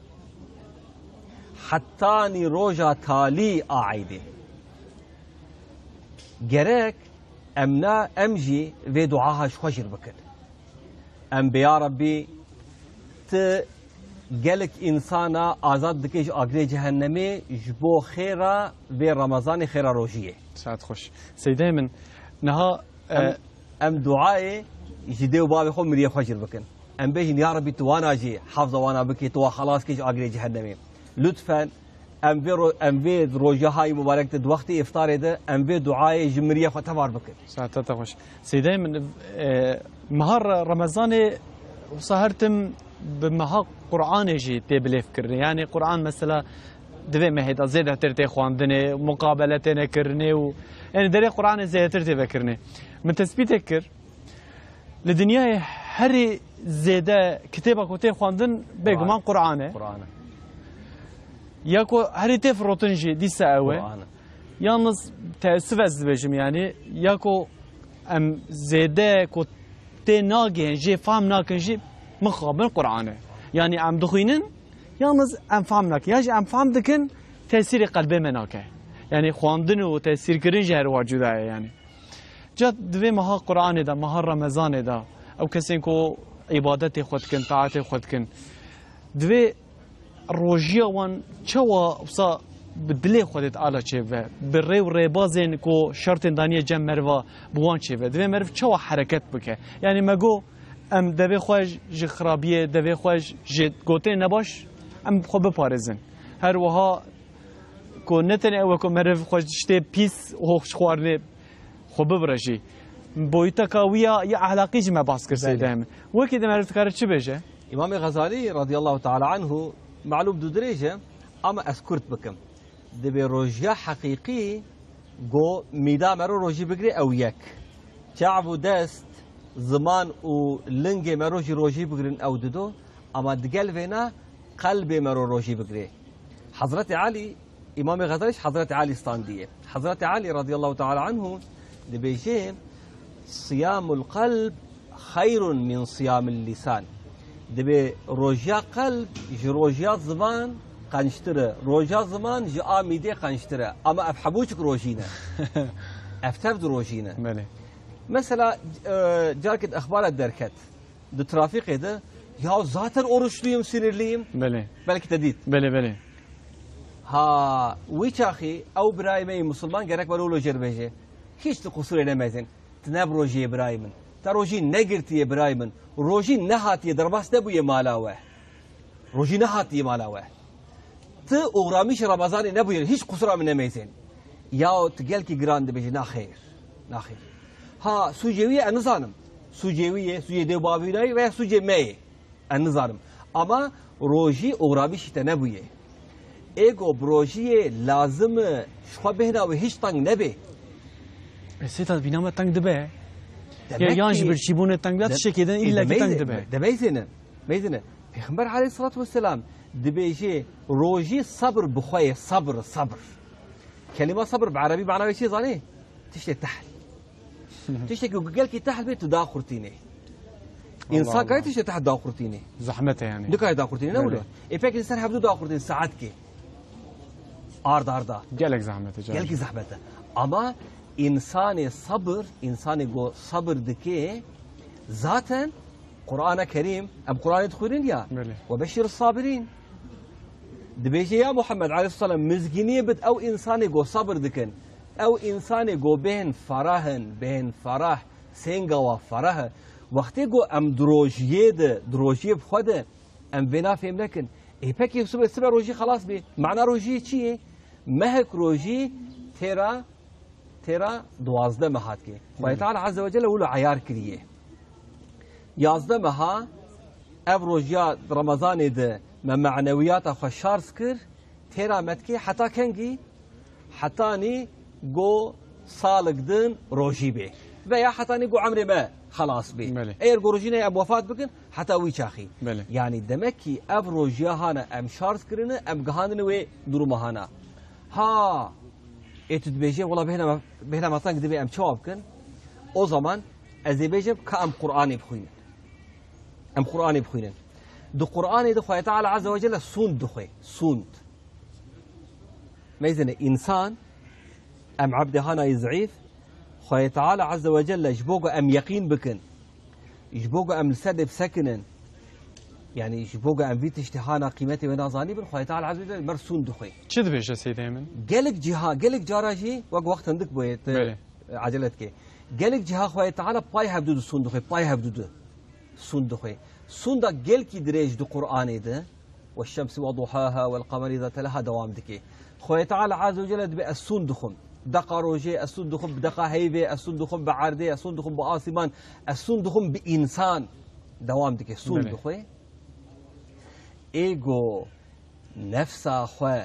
حتی نی روژا تالی آعیده گرک امنا امجی و دعاهاش خوشر بکن ام بیا ربی gelek insana azad dikeş agre cehennemi jbo khira ve ramazan khira rojiye.
ساعت خوش. سيدي من نها
ام دعاء جدي وبابي خو مريه خوشر بكن. ام بيجن يا ربي توانا جي حافظ وانا بكي تو خلاص كيش اغري جهنمي. لطفا ام في روجه هاي مبارك د وقت افطار ده ام في دعاء جمريه خو تبار بكن.
ساعت خوش. سيدي من مهر رمضان وسهرتم بمها قرآن جي تبليف كرني يعني قرآن مثلا دوی مهد زیاده ترتی خواندنه مقابلتونه کرنه و يعني دري قرآن زیاده ترتی بکرنه من تثبیت کر لدنیای هر زیاده کتابه کتی خواندن بگمان قرآنه یا کو هر تف روتنجی دیسه اوه yalnız teessüf ezbejim yani ya ko em zede ko te nagen je fam naken je مخابن قرآنه يعني عم دخينن يالنز ام فهمناك ياج ام فهم دكن تأثير قلبي مناك يعني خواندن و تأثير كرين جهر واجوده يعني جات دوی مها قرآن دا مها رمضان دا او کسین کو عبادت خود کن طاعت خود کن دوی روجیا وان چوا وصا بدلی خودت آلا چه و بری و ریبازین کو شرط دانی جم مروا بوان چه و دوی مرو چوا حرکت بکه يعني مگو ام دوی خوش ج خرابیه دوی خوش ج گوته نباش ام خو بپارزن هر وها کو نتنه او کو مرو خوش شته پیس خوش خوارنه خو ببرجی بویتا کاویا یا علاقی جمع باس کرده دائما وکی دم عرفت کارت چه بشه
امام غزالی رضی الله تعالی عنه معلوم دو درجه اما اسکرت بکم دبی روجیا حقیقی گو میدا مرو روجی بگری او یک شعب و دست زمان و لنگ مرو روجی بگرین او دو اما دگل وینا قلب مرو روجی بگری حضرت علی امام غزالیش حضرت علی استاندیه حضرت علی رضی الله تعالی عنه دبیجه صيام القلب خير من صيام اللسان دبي روجا قلب جي روجا زمان قنشتره روجا زمان جي آميدي قنشتره اما افحبوشك روجينا افتفد روجينا مثلا جاركت اخبار الدركت دو ترافيق ده يا زاتر اورشليم سينرليم بلكي تديت
بله
ها ويشاخي او برايمي مسلمان جرك بلولو جربجه هيش قصور نمازن تناب روجي برايمن تروجي نقرتي برايمن روجي نهاتي درباس نبوي مالاوه روجي نهاتي مالاوه ت اغراميش رمضان نبوي هيش قصرا من نميزين يا تقلكي جراند بيجي ناخير ها سوجيوية النظام سوجيوية سوجي دبابيناي ويا سوجي ماي النظام اما روجي اغراميش تنبويه ايجو بروجي لازم شخوا بهنا وهيش طنگ نبي
سيتا بينما تنگ دبه يا يانج برشيبون تنگ بات شكيدن الا كي تنگ دبه
دبيزنا ميزنا پیغمبر عليه الصلاة والسلام دبيجي روجي صبر بخوي صبر كلمة صبر بعربي معناها شيء ظني تشتي تحل تشتي قال كي تحل بيت داخرتيني انسان كاي تشتي تحت داخرتيني
زحمته يعني
دكاي داخرتيني نقول افك انسان حبدو داخرتين ساعتك اردا
قالك زحمته
قالك زحمته اما انسان جو صبر دكي ذاتا قرآن كريم ام قرآن تخورين يا وبشر الصابرين دبيجي يا محمد عليه الصلاة والسلام مزجينية بت او انسان جو صبر دكن او انسان جو بين فرح سينغا وفرح وقتی جو ام دروجيه بخوده ام بنا فهم لكن اي بكي سبب روجي خلاص بي معنى روجي چیه مهك روجي تيرا 12 مهات كي الله تعالى عز وجل ولو عيار كريه 11 مها اف روجيا رمضان ده ما معنويات خوشار سكر تيرا متكي حتى كنجي حتى ني جو صالق دن روجي بي ويا حتى ني جو عمري ما خلاص بي اير جوروجينا ام وفات بكن حتى وي شاخي يعني دمكي اف روجيا هانا ام شارس كرنا ام جهان وي درو مهانا ها اتد بيجي والله بهنا ما تنق دبي ام شواب كن او زمان ازي بيجي كام قراني بخوين ام قراني بخوين دو قراني دو خوي تعالى عز وجل سوند دخوي سوند ما يزن انسان ام عبد هانا يزعيف خوي تعالى عز وجل جبوغو ام يقين بكن جبوغو ام لسدب سكنن يعني جبوغو ام فيت اشتهانا قيمتي ونازاني بن خوي تعالى عز وجل مرسون دخوي
شد بيش سيدي من
قالك جاراجي وقت عندك بويت عجلتك قالك جها خوي تعالى باي حدود سون دخوي باي حدود سون دخوي سون دا قالك دريج دو قران ده والشمس وضحاها والقمر اذا تلاها دوام دكي خوي تعالى عز وجل دبي السون دخم دقا روجي السون دخم بدقا هيبه السون دخم بعرده السون دخم بآسمان السون دخم بإنسان دوام دكي سون دخوي ايجو نفس اخوا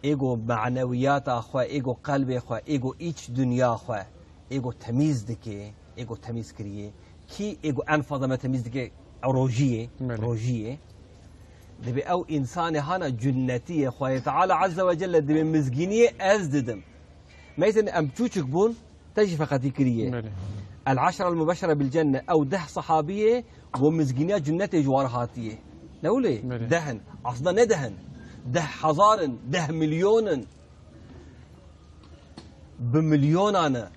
ايجو معنويات اخوا ايجو قلب اخوا ايجو ايش دنيا اخوا ايجو تميز دكي ايجو تميز كريه كي ايجو انفض ما تميز دكي روجيه دبي او انسان هانا جنتيه خوي تعالى عز وجل دبي مزجينيه ازددم ما يزن ام تشوشك بون تجي فقط كريه العشرة المبشرة بالجنة او 10 صحابيه ومزجينيه جنتي جوارهاتيه لولي دهن اصلا ندهن ده حزار ده مليون بمليون انا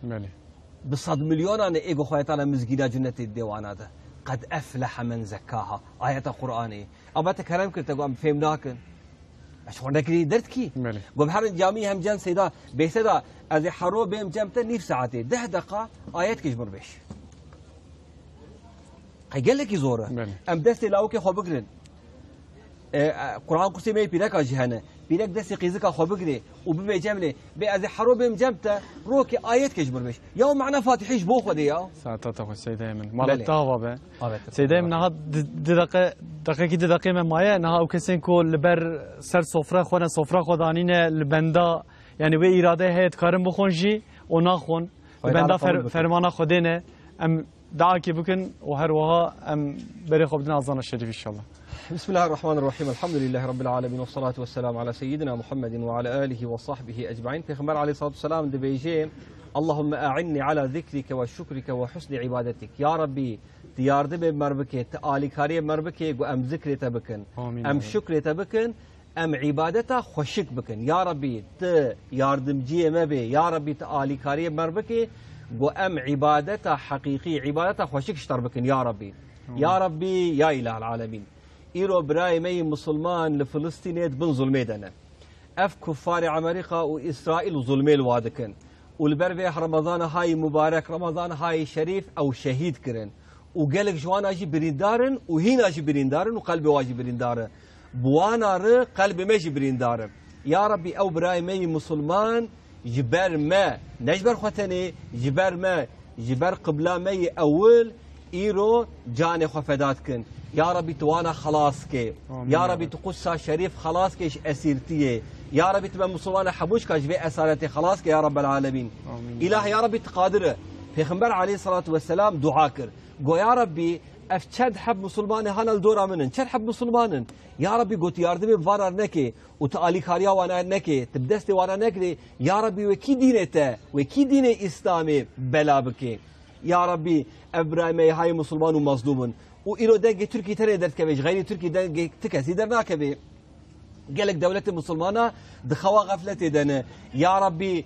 بصد مليون انا ايجو خوي تعالى مزجينيه جنتي الديوان هذا قد أفلح من زكاها آية قرآنية أبا تكلم كنت قام فهمناكن أشوف نكري درتكي قام حرن جامي هم جن سيدا بيسدا أذي حرو بهم جمته نيف ساعتي 10 دقيقة آيات كيجبر بيش قال لك يزوره أم دستي لاوكي خو بقرن قرآن قصي مي بينك جهنة بينك دستي قيزك خو بقري وبما جمله بأذي حرو بهم جمته روكي آيات كيجبر بيش يوم معنا فاتحيش بو خدي يا
ساعتها سيدي من مالتها بابا سيدي من هاد دقيقة من مايا نها او كسين كو لبر سر سفرة خونا سفرة خدانين البندا يعني وي إراده هيت كارم بخونجي وناخون البندا فرمانا خدينه ام دعاكي بكن وهر وها ام بري خبدنا أظن الشريف إن شاء الله.
بسم الله الرحمن الرحيم الحمد لله رب العالمين والصلاة والسلام على سيدنا محمد وعلى آله وصحبه أجمعين. پیغمبر عليه الصلاة والسلام دبيجي اللهم أعني على ذكرك وشكرك وحسن عبادتك يا ربي ديار دب مربكي تآلي كاري مربكي وأم ذكر تبكن أم شكر تبكن أم عبادته خوشك بكن يا ربي ت ياردم جي مبي يا ربي تآلي كاري مربكي وأم عبادته حقيقي عبادته خوشك اشتر بكن يا ربي يا ربي يا إله العالمين. إيرو براي مي مسلمان لفلسطينيت بن ظلميدنا اف كفار امريكا واسرائيل ظلمي الوادكن والبربه رمضان هاي مبارك رمضان هاي شريف او شهيد كرن وقالك جوان اجي بريندارن وهنا اجي بريندارن وقلبي واجي بريندارن بوانا ر قلب ما جبرين دارم يا ربي او براي مي مسلمان جبر ما نجبر خوتني جبر ما جبر قبلا مي اول ايرو جاني خفدات كن يا ربي توانا خلاص كي يا ربي تقصى شريف خلاص كيش اسيرتيه يا ربي تبقى مسلمان حبوش كاجبي اسارتي خلاص كي يا رب العالمين اله يا ربي تقادره پیغمبر عليه الصلاه والسلام دعا كر قو يا ربي اف چد حب مسلمان هانا الدورا منن چد حب مسلمانن يا ربي قلت ياردمي بفارر نكي وتعالي خاريا وانا نكي تبدستي وانا نكري يا ربي وكي دينته وكي دين اسلامي بلا بكي يا ربي ابراهيم هاي مسلمان ومظلومن وإيرو دنگي تركي تري درت كبيش غيري تركي دنگي تكسي درنا كبي قالك دولة مسلمانة دخوا غفلتي دنا يا ربي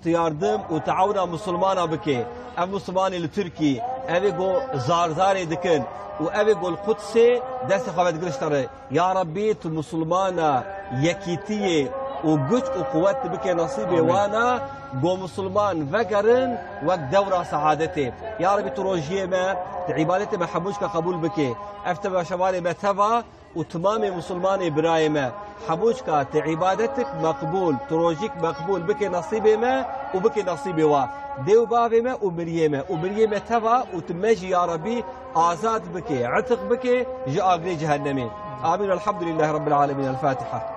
تياردم وتعاونا مسلمانة بكي اف مسلماني لتركي ابي جو زارزاري دكن وابي جو القدسي دست خوات قرشتره يا ربي مسلمانة يكيتيه وقج وقوات بكي نصيبي وانا جو مسلمان فقرن وقت دورة سعادتي يا ربي تروجيه ما عبادتي ما حبوش قبول بكي افتبا شمالي ما تبا وتمامي مسلماني برايمه حبوشكا تعبادتك مقبول تروجيك مقبول بكي نصيبي ما وبكي نصيبي وا ديو بابي ما ومريمه تبا وتمجي يا ربي آزاد بكي عتق بكي جاء جهنمي آمين الحمد لله رب العالمين الفاتحة